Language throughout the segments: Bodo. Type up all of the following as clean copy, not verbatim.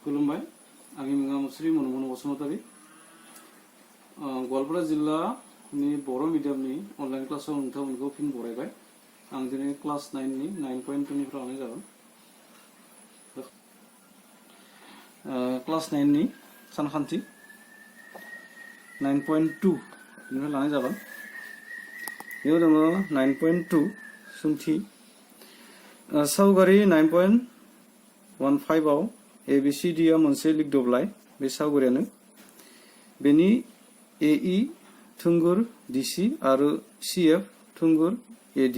खुलुमबाय आंनि मुङा मुस्रि मनमोहन बसुमतारी गवालपारा जिल्लानि बर' मिडियामनि अनलाइन क्लासाव नोंथांमोनखौ फिन बरायबाय आं दिनै क्लास 9नि 9.2 निफ्राय लानाय जागोन क्लास 9नि सानखान्थि 9.2 निफ्राय लानाय जागोन बेयाव दङ 9.2 सोंथि सावगारि 9.15 आव ABCD आ मोनसे लिरदब्लाय बे सावगारियानो बेनि AE थुंगुर DC आरो CF थुंगुर AD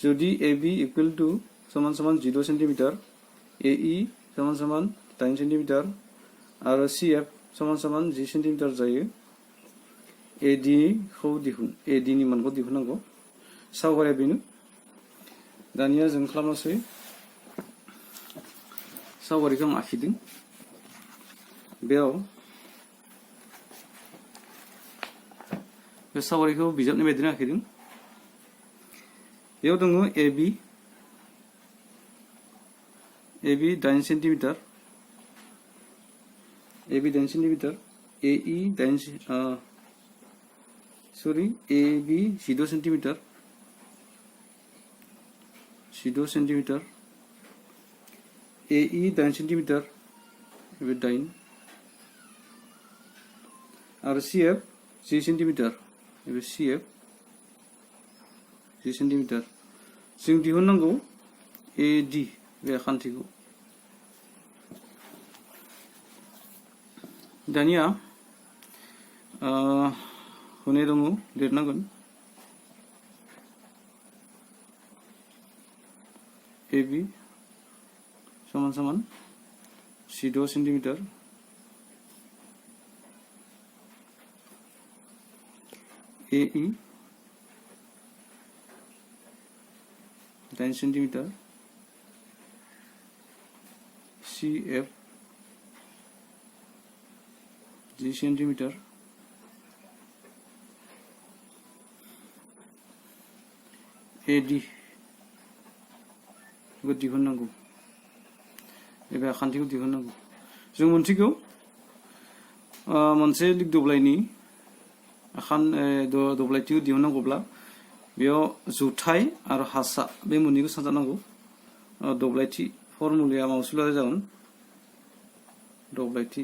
जुदि AB इक्वल टू समान समान 0 सेन्टिमिटार AE समान समान 8 सेन्टिमिटार आरो CF समान समान 10 सेन्टिमिटार जायो AD खौ दिहुन AD नि मानखौ दिहुननांगौ सावगारिया बेनो दानिया जों खालामनोसै सावगारिखौ आं आखिदों बेयाव बे सावगारिखौ बिजाबनि बायदिनो आखिदों बेयाव दङ AB 8 centimetre AB 8 centimetre AE 16 centimetre 16 centimetre AE 8 centimetre बे 8 आरो CF 10 सेन्टिमिटार बे CF 10 सेन्टिमिटार जों दिहुननांगौ AD बे खान्थिखौ दानिया होनाय दङ लिरनांगोन AB समान समान 16 centimetre AE 8 centimetre CF 10 centimetre AD को दिहुननांगौ एबा खान्थिखौ दिहुननांगौ जों मोनथिगौ मोनसे लिरदब्लायनि दब्लायथिखौ दिहुननांगौब्ला बेयाव जुथाइ आरो हासा बे मोननैखौ सानजानांगौ दब्लायथि फर्मुलाया मावसुलारि जागोन दब्लायथि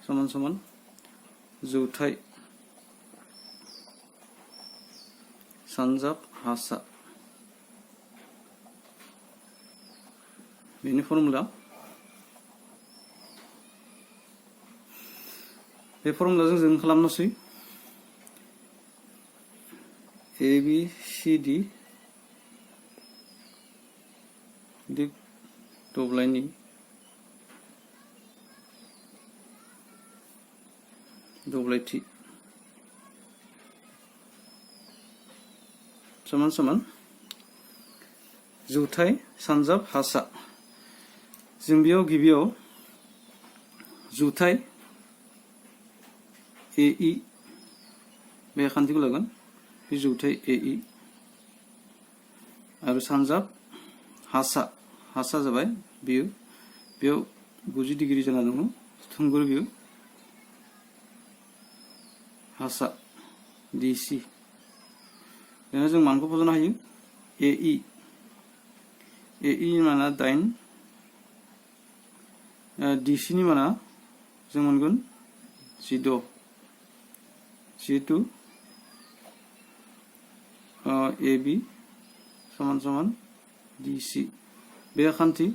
समान समान जुथाइ सानजाब हासा बेनि फर्मुला बे फर्मुलाजों जों खालामनोसै ABCD दिग दब्लायनि दब्लायथि समान समान जुथाइ सानजाब हासा जों बेयाव गिबियाव जुथाइ AE बे खान्थिखौ लागोन बे जुथाइ AE आरो सानजाब हासा जाबाय बेयाव 90 डिग्री जाना दङ थुंगुर बेयो हासा DC दाना जों मानखौ फज'नो हायो AE नि माना 8 DC नि माना जों मोनगोन 16 जिहेतु AB समान समान DC बे खान्थि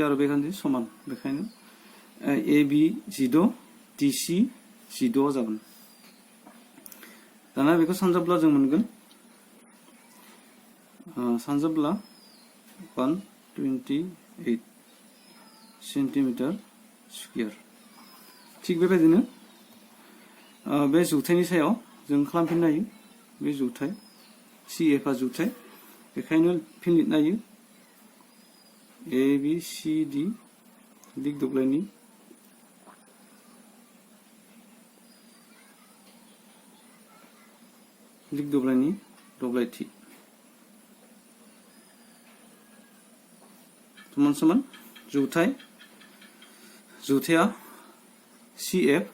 आरो बे खान्थि समान बेखायनो AB 16 DC 16 जागोन दाना बेखौ सानजाबब्ला जों मोनगोन सानजाबब्ला 128 सेन्टिमिटार स्कुवेर थिग बेबायदिनो बे जुथाइनि सायाव जों खालामफिननो हायो बे जुथाइ CF आ जुथाइ बेखायनो फिन लिरनो हायो ABCD दिग दब्लायनि दब्लायथि समान समान जुथाइ जुथाया CF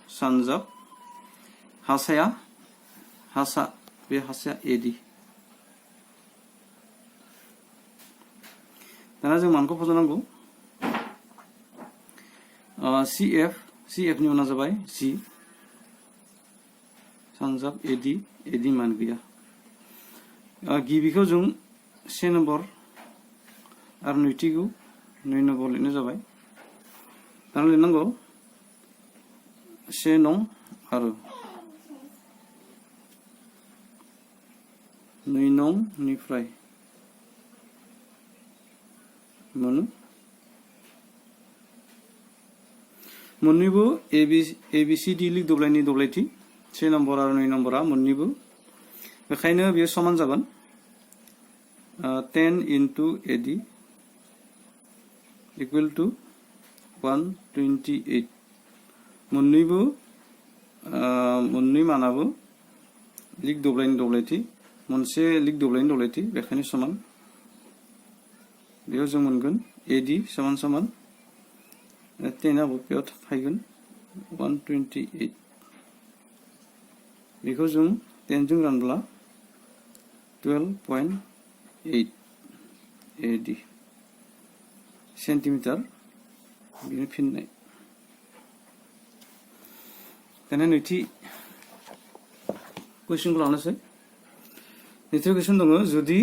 सानजाब हासाया बे हासाया AD दाना जों मानखौ फज'नांगौ CF नि उनाव जाबाय G सानजाब AD मान गैया गिबिखौ जों 1 नम्बर आरो नैथिखौ 2 नम्बर लिरनाय जाबाय दाना लिरनांगौ 1 नं आरो 2 नं निफ्राय मोनो मोन्नैबो ABCD लिग दब्लायनि दब्लायथि 1 नम्बर आरो 2 नम्बरा मोन्नैबो बेखायनो बेयो समान जागोन 10 into AD equal to 128 मोन्नैबो मोन्नै मानाबो लिग दब्लायनि दब्लायथि मोनसे लिग दब्लायनि दब्लायथि बेखायनो समान बेयाव जों मोनगोन AD समान समान 10 आबो बेयाव फैगोन 128 बेखौ जों 10 जों रानब्ला 12.8 AD सेन्टिमिटार बिनो फिननाय दाना नैथि कुइसनखौ लानोसै नैथि कुइसन दङ जुदि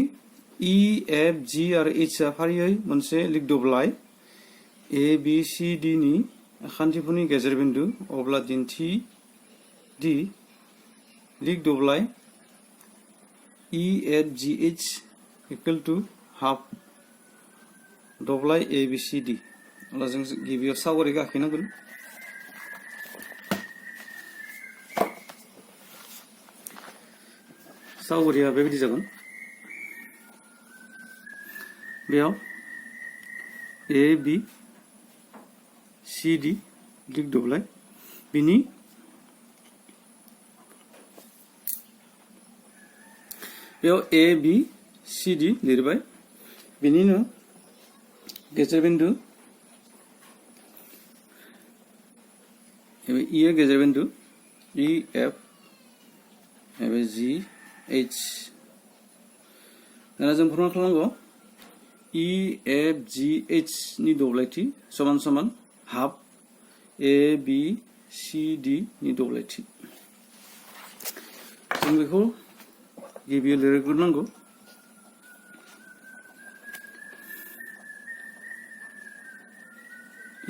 E F G आरो H आ फारियै मोनसे लिग दब्लाय ABCD नि खान्थिफोरनि गेजेर बिन्दु अब्ला दिन्थि दि लिग दब्लाय EFGH equal to half दब्लाय ABCD अब्ला जों गिबियाव सावगारिखौ आखिनांगोन सावगारिया बेबायदि जागोन बेयाव ABCD लिग दब्लाय बिनि बेयाव ABCD लिरबाय बिनिनो गेजेर बिन्दु E गेजेर बिन्दु EF GH दाना जों फर्मुला खालामनांगौ EFGH नि दब्लायथि समान समान हाफ ABCD नि दब्लायथि जों बेखौ गिबियाव लिरग्रोनांगौ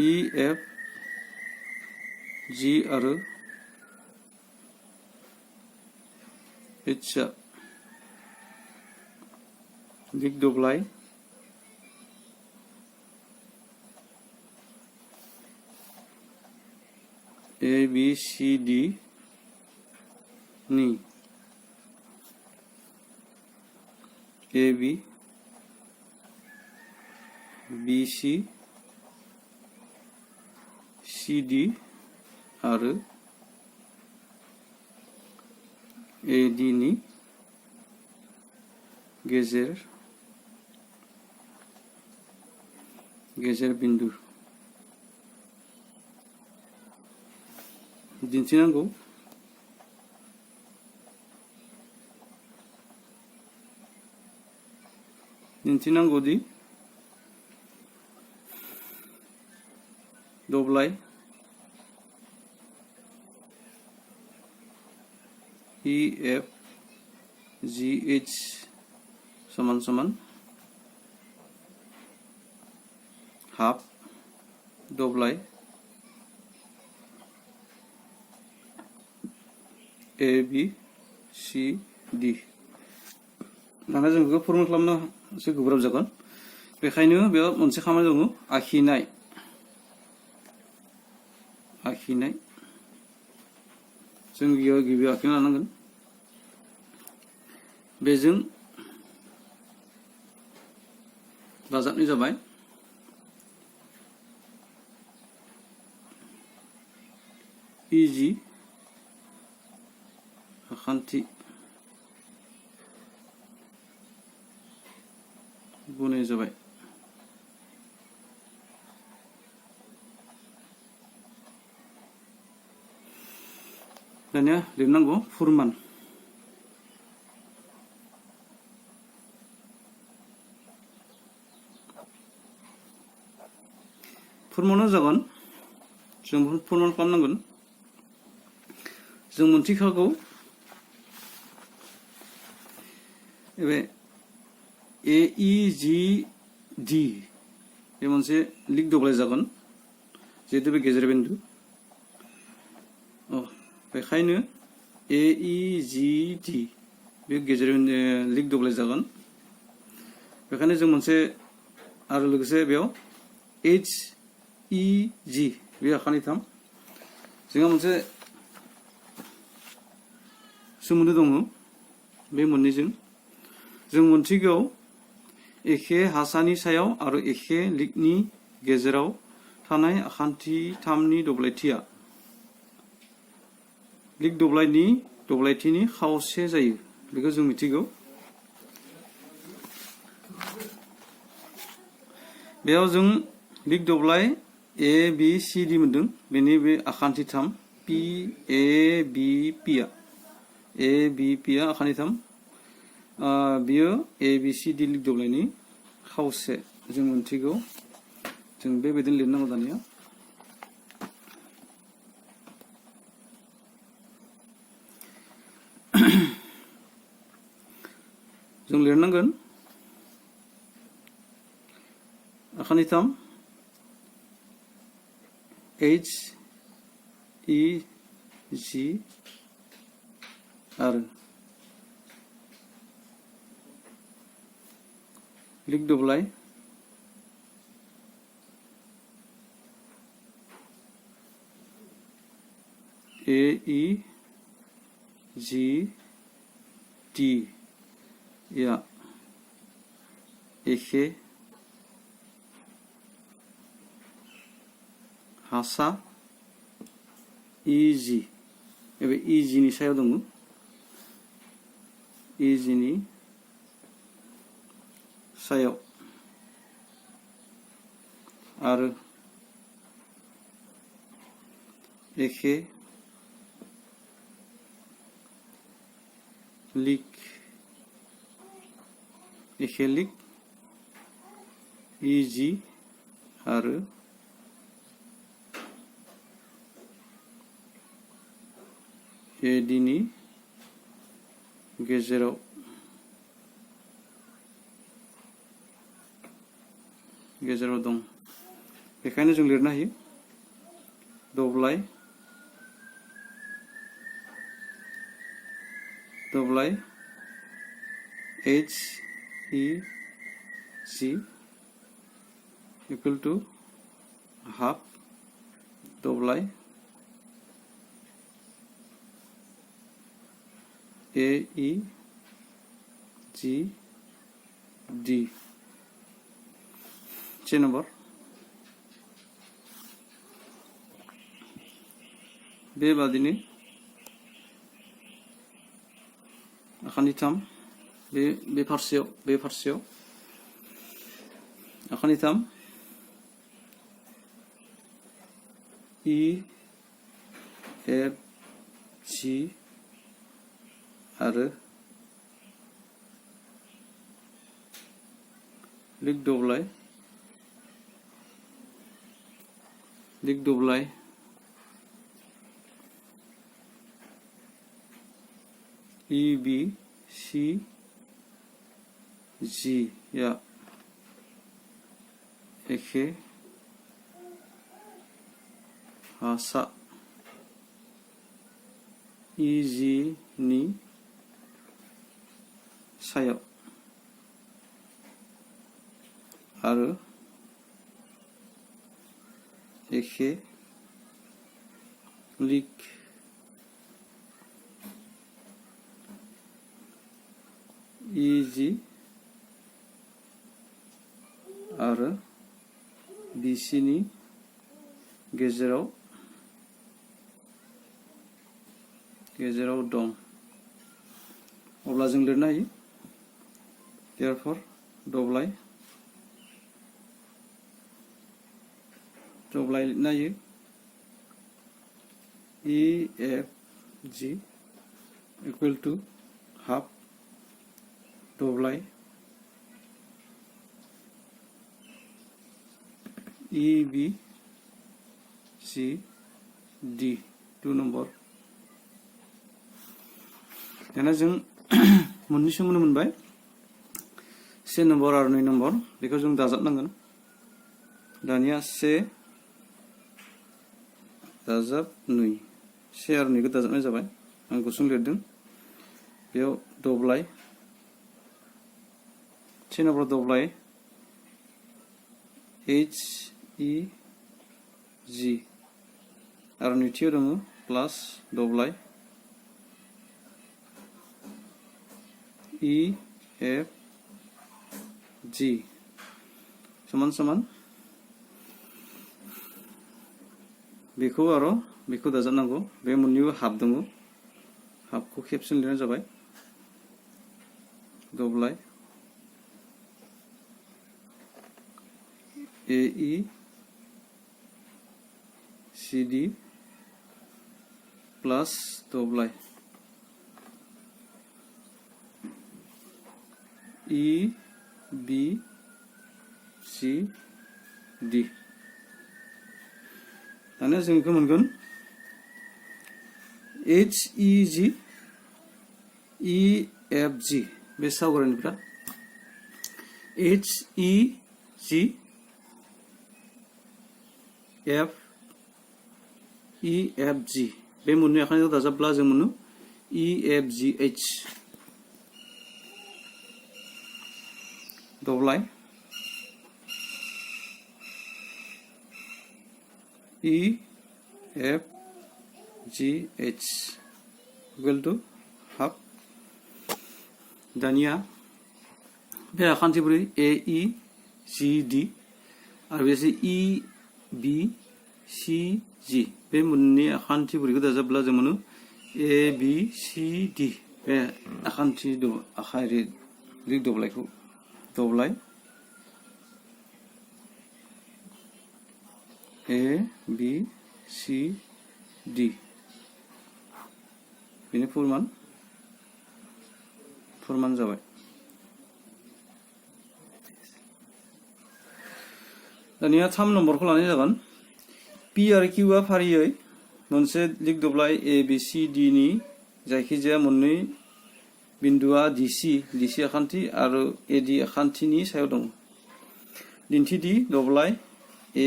EFG आरो H आ लिग दब्लाय ABCD नि AB BC CD आरो AD नि गेजेर बिन्दु दिन्थिनांगौ दि दब्लाय EFGH समान समान हाफ दब्लाय ABCD दाना जों बेखौ फर्मुला खालामनो एसे गोब्राब जागोन बेखायनो बेयाव मोनसे खामानि दङ आखिनाय जों गिबियाव आखिना लानांगोन बेजों दाजाबनाय जाबाय EG खान्थि बुंनाय जाबाय दानिया लिरनांगौ फुरमान फुरमाना जागोन जों फुरमान खालामनांगोन जों मोनथिखागौ बे AEGD बे मोनसे लिक दब्लाय जागोन जिहेतु बे गेजेर बिन्दु बेखायनो AEGD बे गेजेर लिक दब्लाय जागोन बेखायनो जों मोनसे आरो लोगोसे बेयाव HEG बे आखानैथाम जोंहा मोनसे सोमोन्दो दङ बे मोननैजों जों मोनथिगौ एखे हासानि सायाव आरो एखे लिकनि गेजेराव थानाय आखान्थि थामनि दब्लायथिया लिक दब्लायथिनि खावसे जायो बेखौ जों मिथिगौ बेयाव जों लिक दब्लाय ABCD मोनदों बेनि बे आखान्थि थाम PABP आ आखान्थि थाम बियो ABCD लिक दब्लायनि खावसे जों मोनथिगौ जों बेबायदिनो लिरनांगौ दानिया जों लिरनांगोन आखान्थि थाम HEG आरो लिक दब्लाय AEGD या एखे हासा EG एबे EG नि सायाव दङ EG नि सायाव आरो एखे लिक EG आरो AD नि गेजेराव दं बेखायनो जों लिरनो हायो दब्लाय HEG equal to half दब्लाय AEGD से नम्बर बेबादिनो आखान्थि थाम बे फारसेयाव आखान्थि थाम EFG आरो लिक दब्लाय EBCG या एखे हासा EG नि सायाव आरो एखे लिक EG आरो BC नि गेजेराव दं अब्ला जों लिरनो हायो therefore दब्लाय लिरनो हायो EFG G equal to half दब्लाय E B C D 2 number दाना जों मोननै सोमोन्दो मोनबाय से नम्बर आरो 2 नम्बर बेखौ जों दाजाबनांगोन दानिया से दाजाब 2 से आरो 2 खौ दाजाबनाय जाबाय आं गुसुं लिरदों बेयाव दब्लाय से नम्बर दब्लाय H E G आरो नैथियाव दङ प्लास दब्लाय E F G समान समान बेखौ आरो बेखौ दाजाबनांगौ बे मोननैबो हाफ दङ हाफखौ खेबसेनो लिरनाय जाबाय दब्लाय A E C D plus W E B C D दानिया जों बेखौ मोनगोन H E G E F G बे सावगारिनिफ्राय H E G F E F G बे मोननै आखाइजों दाजाबब्ला जों मोनो E F G H दब्लाय E F G H equal to half दानिया बे आखान्थिब्रै A E G D आरो बेसे E B C G बे मोननै आखान्थिब्रैखौ दाजाबब्ला जों मोनो A B C D बे आखान्थि आखाइरि दब्लायखौ दब्लाय A B C D बेनो फोरमान जाबाय दानिया 3 नम्बरखौ लानाय जागोन P आरो Q आ फारियै मोनसे लिग दब्लाय A B C D नि जायखिजाया मोननै बिन्दुआ DC आखान्थि आरो AD आखान्थिनि सायाव दं दिन्थि दि दब्लाय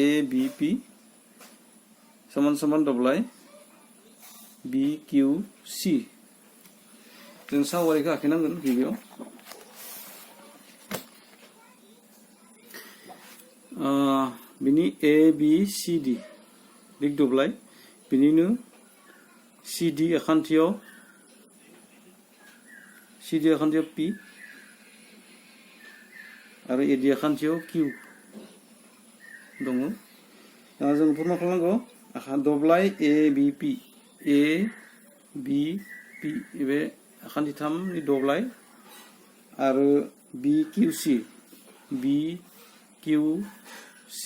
A B P समान समान दब्लाय B Q C जों सावगारिखौ आखिनांगोन गिबियाव बिनि A B C D लिग दब्लाय बिनिनो CD आखान्थियाव P आरो AD आखान्थियाव Q दङ दा जों फोरमान खालामनांगौ दब्लाय A B P बे आखान्थि 3 नि दब्लाय आरो B Q C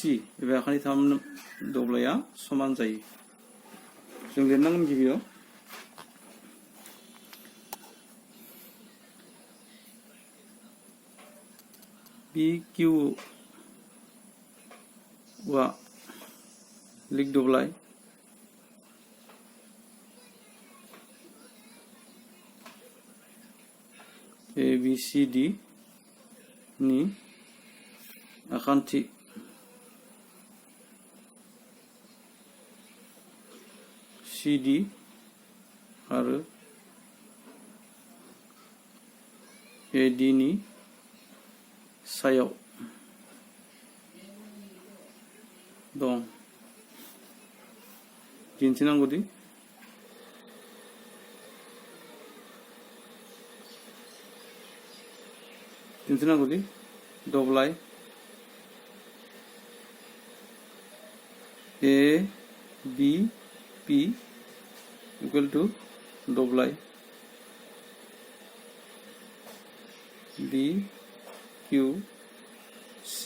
बे आखान्थि 3 दब्लाया समान जायो जों लिरनांगोन गिबियाव B Q वा लिग दब्लाय A B C D नि आखान्थि CD आरो AD नि सायाव दं दिन्थिनांगौ दि दब्लाय A B P equal to दब्लाय B Q C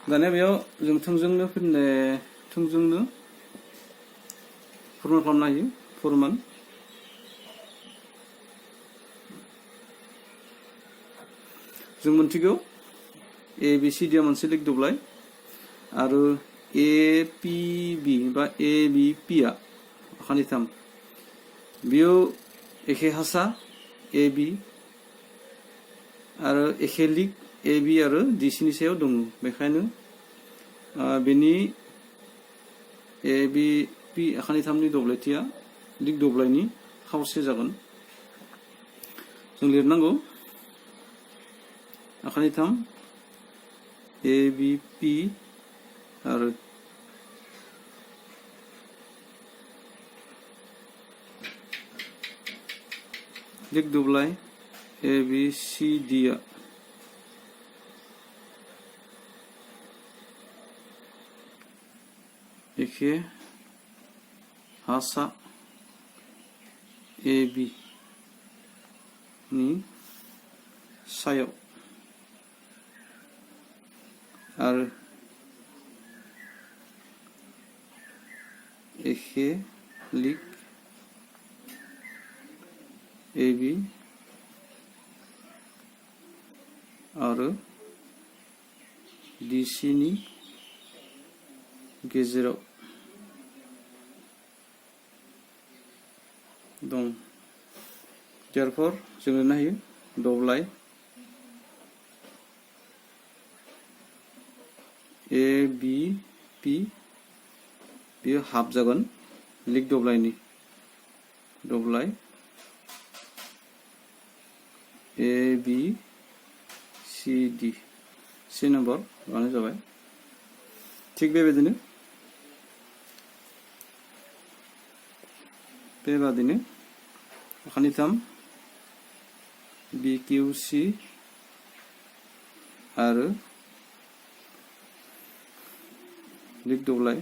दानिया बेयाव जों थोंजोंनो फोरमान खालामनो हायो फोरमान जों मोनथिगौ ए बि सि डि आ मोनसे लिक दब्लाय आरो ए पि बि बा ए बि पि आ आखानिथाम बेयो एखे हासा ए बि आरो एखे लिक ए बि आरो डि सि नि सायाव दङ बेखायनो बेनि ए बि पि आखानिथामनि दब्लायथिया लिक दब्लायनि खावसे जागोन जों लिरनांगौ आखानिथाम ए बि पि आरो लिक दब्लाय ए बि सि डि आ एखे हासा ए बि नि सायाव आरो एखे लिक ए बि आरो डि सि नि गेजेराव दं therefore जों लिरनो हायो दब्लाय ए बि पि बेयो हाफ जागोन लिक दब्लायनि दब्लाय ए बि सि डि से नम्बर लानाय जाबाय थिग बेबायदिनो आखानिथाम बि किउ सि आरो लिक दब्लाय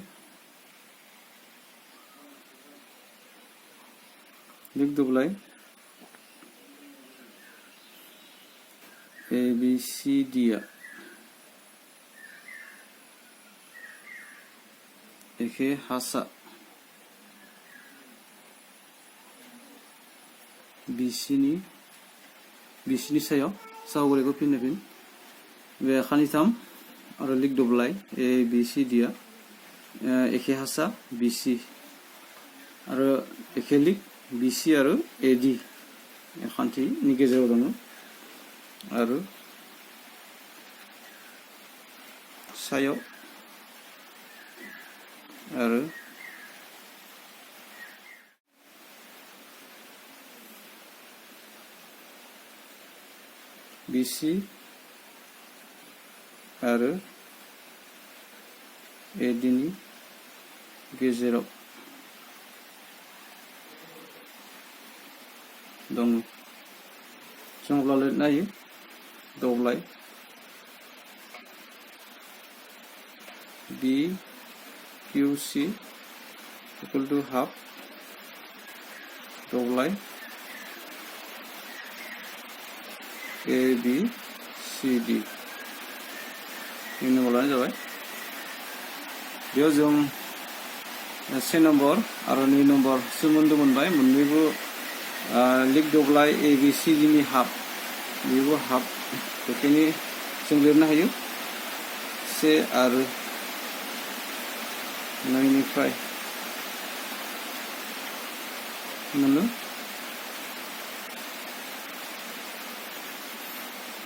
ए बि सि डि आ एखे हासा बिसिनि सायाव सावगारिखौ फिन बे आखानिथाम आरो लिक दब्लाय ए बि सि डि आ एखे हासा बिसि आरो एखे लिक बिसि आरो ए डि खान्थिनि गेजेराव दङ आरो सायाव आरो बिसि आरो ए डि नि गेजेराव दङ जों अब्ला लिरनो हायो दब्लाय बि किउ सि इक्वल टु हाफ दब्लाय A B C D number लानाय जाबाय बेयाव जों से नम्बर आरो 2 नम्बर सोमोन्दो मोनबाय मोननैबो लिक दब्लाय ए बि सि डि नि हाफ बेबो हाफ बेखायनो जों लिरनो हायो से आरो 9 निफ्राय मोनो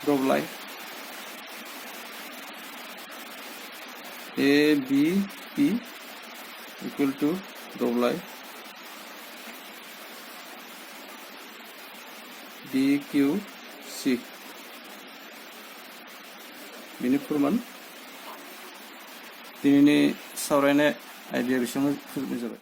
W A B P equal to W B Q सि बेनि फोरमान दिनैनि सावरायनाय आयदाया बेसेबां फोजोबनाय जाबाय।